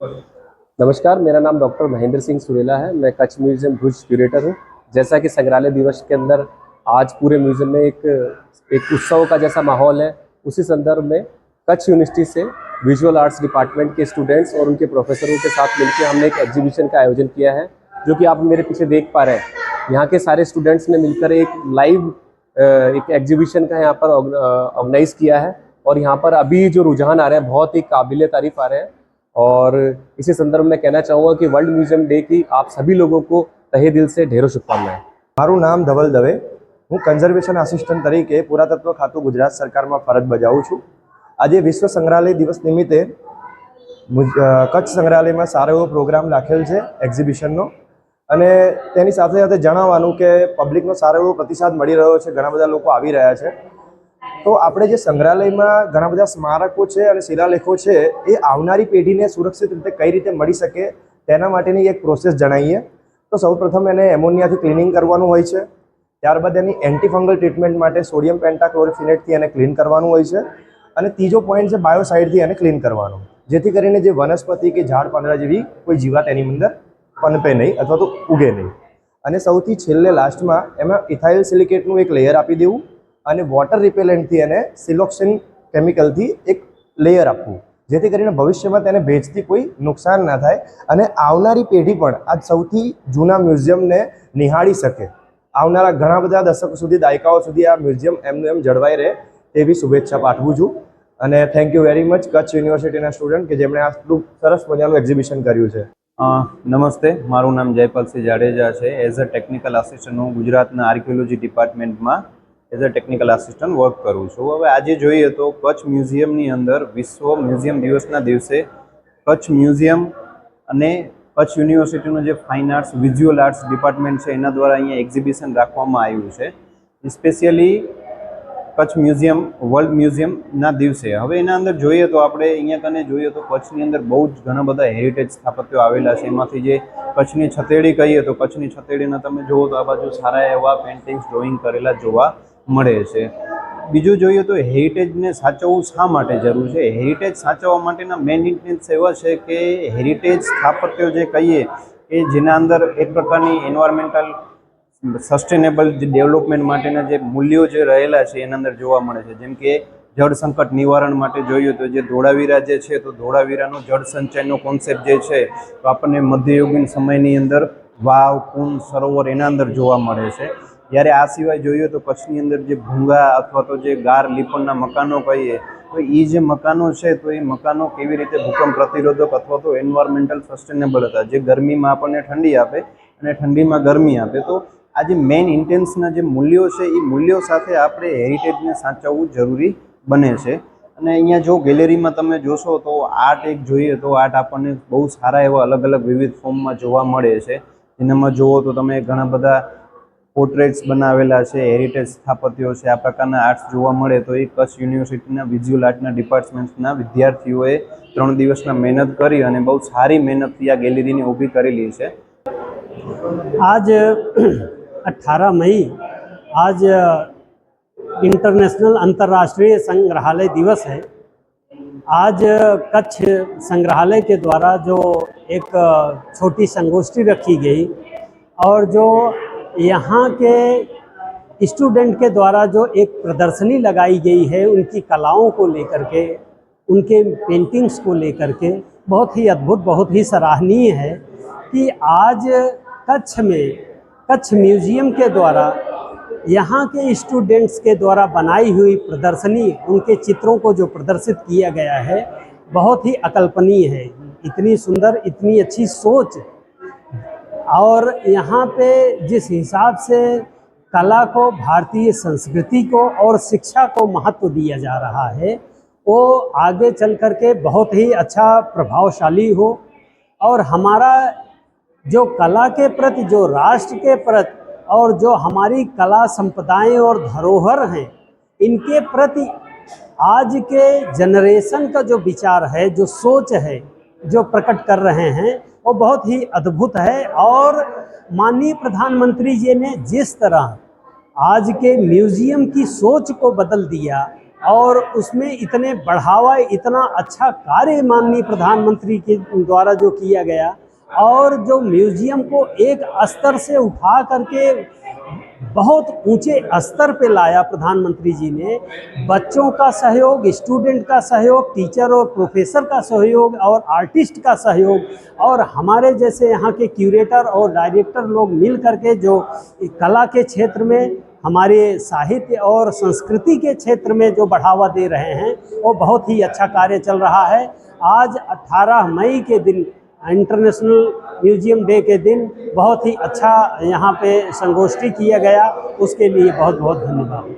नमस्कार, मेरा नाम डॉक्टर महेंद्र सिंह सुरेला है। मैं कच्छ म्यूजियम भुज क्यूरेटर हूँ। जैसा कि संग्रहालय दिवस के अंदर आज पूरे म्यूजियम में एक उत्सव का जैसा माहौल है, उसी संदर्भ में कच्छ यूनिवर्सिटी से विजुअल आर्ट्स डिपार्टमेंट के स्टूडेंट्स और उनके प्रोफेसरों के साथ मिलकर हमने एक एग्जीबिशन का आयोजन किया है, जो कि आप मेरे पीछे देख पा रहे हैं। यहाँ के सारे स्टूडेंट्स ने मिलकर एक लाइव एक एग्जीबिशन का यहाँ पर ऑर्गेनाइज किया है, और यहाँ पर अभी जो रुझान आ रहे हैं बहुत ही काबिल तारीफ आ रहे हैं। और इसी संदर्भ में कहना चाहूँगा कि वर्ल्ड म्यूजियम डे की आप सभी लोगों को तहे दिल से ढेरों शुभकामनाएं। મારું નામ ધવલ દવે, હું કન્ઝર્વેશન આસિસ્ટન્ટ તરીકે પુરાતત્વ ખાતું ગુજરાત સરકારમાં ફરજ બજાવું છું। આજે વિશ્વ સંગ્રહાલય દિવસ નિમિત્તે કચ્છ સંગ્રહાલયમાં સારો એવો પ્રોગ્રામ રાખેલ છે એક્ઝિબિશનનો, અને તેની સાથે સાથે જણાવવાનું કે પબ્લિકનો સારો એવો પ્રતિસાદ મળી રહ્યો છે, ઘણા બધા લોકો આવી રહ્યા છે। તો આપણે જે સંગ્રહાલયમાં ઘણા બધા સ્મારકો છે અને શિલાલેખો છે એ આવનારી પેઢીને સુરક્ષિત રીતે કઈ રીતે મળી શકે તેના માટેની એક પ્રોસેસ જણાવીએ। તો સૌપ્રથમ એને એમોનિયાથી ક્લિનિંગ કરવાનું હોય છે, ત્યારબાદ એની એન્ટીફંગલ ટ્રીટમેન્ટ માટે સોડિયમ પેન્ટાક્લોરિફિનેટથી એને ક્લીન કરવાનું હોય છે, અને ત્રીજો પોઈન્ટ છે બાયોસાઇડથી એને ક્લીન કરવાનું, જેથી કરીને જે વનસ્પતિ કે ઝાડ પાંદડા જેવી કોઈ જીવાત એની અંદર પનપે નહીં અથવા તો ઉગે નહીં। અને સૌથી છેલ્લે લાસ્ટમાં એમાં ઇથાઇલ સિલિકેટનું એક લેયર આપી દેવું અને વોટર રિપેલેન્ટથી એને સિલોક્સિન કેમિકલથી એક લેયર આપવું, જેથી કરીને ભવિષ્યમાં તેને ભેજથી કોઈ નુકસાન ના થાય અને આવનારી પેઢી પણ આ સૌથી જૂના મ્યુઝિયમને નિહાળી શકે। આવનારા ઘણા બધા દશકો સુધી, દાયકાઓ સુધી આ મ્યુઝિયમ એમનું એમ જળવાઈ રહે તેવી શુભેચ્છા પાઠવું છું। અને thank you very much Kutch યુનિવર્સિટીના સ્ટુડન્ટ કે જેમણે આટલું સરસ મજાનું એક્ઝિબિશન કર્યું છે। નમસ્તે, મારું નામ જયપાલસિંહ જાડેજા છે। એઝ અ ટેકનિકલ આસિસ્ટન્ટ હું ગુજરાતના આર્કિયોલોજી ડિપાર્ટમેન્ટમાં as a technical assistant work કરું છું। હવે આજે જોઈએ તો કચ્છ મ્યુઝિયમની અંદર વિશ્વ મ્યુઝિયમ દિવસના દિવસે કચ્છ મ્યુઝિયમ અને કચ્છ યુનિવર્સિટીનું જે fine arts visual arts department છે એના દ્વારા અહીંયા એક્ઝિબિશન રાખવામાં આવ્યું છે, સ્પેશિયલી કચ્છ મ્યુઝિયમ વર્લ્ડ મ્યુઝિયમના દિવસે। હવે એના અંદર જોઈએ તો આપણે અહીંયા કને જોઈએ તો કચ્છની અંદર બહુ જ ઘણા બધા હેરિટેજ સ્થાપત્યો આવેલા છે। એમાંથી જે કચ્છની છતેડી કહીએ તો કચ્છની છતેડીના તમે જુઓ તો આ બાજુ સારા એવા પેઇન્ટિંગ્સ ડ્રોઈંગ કરેલા જોવા મળે છે। બીજું જોઈએ તો હેરિટેજને સાચવવું શા માટે જરૂર છે? હેરિટેજ સાચવવા માટેના મેઇન ઇન્ટેન્સ એવા છે કે હેરિટેજ સ્થાપત્યો જે કહીએ કે જેના અંદર એક પ્રકારની એન્વાયરમેન્ટલ સસ્ટેનેબલ જે ડેવલપમેન્ટ માટેના જે મૂલ્યો જે રહેલા છે એના અંદર જોવા મળે છે। જેમ કે જળ સંકટ નિવારણ માટે જોઈએ તો જે ધોળાવીરા જે છે તો ધોળાવીરાનો જળ સંચયનો કોન્સેપ્ટ જે છે તો આપણને મધ્યયુગીન સમયની અંદર વાવ, કુંડ, સરોવર એના અંદર જોવા મળે છે। જ્યારે આ સિવાય જોઈએ તો કચ્છની અંદર જે ભૂંગા અથવા તો જે ગાર લીપણના મકાનો કહીએ તો એ જે મકાનો છે તો એ મકાનો કેવી રીતે ભૂકંપ પ્રતિરોધક અથવા તો એન્વાયરમેન્ટલ સસ્ટેનેબલ હતા, જે ગરમીમાં આપણને ઠંડી આપે અને ઠંડીમાં ગરમી આપે। તો આ જે મેઇન ઇન્ટેન્સના જે મૂલ્યો છે એ મૂલ્યો સાથે આપણે હેરિટેજને સાચવવું જરૂરી બને છે। અને અહીંયા જો ગેલેરીમાં તમે જોશો તો આર્ટ એક જોઈએ તો આર્ટ આપણને બહુ સારા એવા અલગ અલગ વિવિધ ફોર્મમાં જોવા મળે છે। એનામાં જુઓ તો તમે ઘણા બધા પોર્ટ્રેટ્સ બનાવેલા છે, હેરિટેજ સ્થાપત્યો છે, આ પ્રકારના આર્ટ્સ જોવા મળે તો એ કચ્છ યુનિવર્સિટીના વિઝ્યુઅલ આર્ટના ડિપાર્ટમેન્ટના વિદ્યાર્થીઓએ 3 દિવસના મહેનત કરી અને બહુ સારી મહેનતથી આ ગેલેરીને ઊભી કરેલી છે। आज 18 मई आज इंटरनेशनल अंतर्राष्ट्रीय संग्रहालय दिवस है। आज कच्छ संग्रहालय के द्वारा जो एक छोटी संगोष्ठी रखी गई और जो यहाँ के स्टूडेंट के द्वारा जो एक प्रदर्शनी लगाई गई है उनकी कलाओं को लेकर के, उनके पेंटिंग्स को लेकर के, बहुत ही अद्भुत, बहुत ही सराहनीय है कि आज कच्छ में कच्छ म्यूज़ियम के द्वारा यहाँ के स्टूडेंट्स के द्वारा बनाई हुई प्रदर्शनी, उनके चित्रों को जो प्रदर्शित किया गया है बहुत ही अकल्पनीय है। इतनी सुंदर, इतनी अच्छी सोच, और यहाँ पे जिस हिसाब से कला को, भारतीय संस्कृति को और शिक्षा को महत्व दिया जा रहा है वो आगे चल कर के बहुत ही अच्छा प्रभावशाली हो, और हमारा जो कला के प्रति, जो राष्ट्र के प्रति और जो हमारी कला संपदाएं और धरोहर हैं इनके प्रति आज के जनरेशन का जो विचार है, जो सोच है, जो प्रकट कर रहे हैं वो बहुत ही अद्भुत है। और माननीय प्रधानमंत्री जी ने जिस तरह आज के म्यूज़ियम की सोच को बदल दिया और उसमें इतने बढ़ावा, इतना अच्छा कार्य माननीय प्रधानमंत्री के द्वारा जो किया गया, और जो म्यूजियम को एक स्तर से उठा करके बहुत ऊंचे स्तर पे लाया प्रधानमंत्री जी ने। बच्चों का सहयोग, स्टूडेंट का सहयोग, टीचर और प्रोफेसर का सहयोग और आर्टिस्ट का सहयोग, और हमारे जैसे यहाँ के क्यूरेटर और डायरेक्टर लोग मिल करके जो कला के क्षेत्र में, हमारे साहित्य और संस्कृति के क्षेत्र में जो बढ़ावा दे रहे हैं, वो बहुत ही अच्छा कार्य चल रहा है। आज 18 मई के दिन, इंटरनेशनल म्यूजियम डे के दिन, बहुत ही अच्छा यहाँ पे संगोष्ठी किया गया, उसके लिए बहुत बहुत धन्यवाद।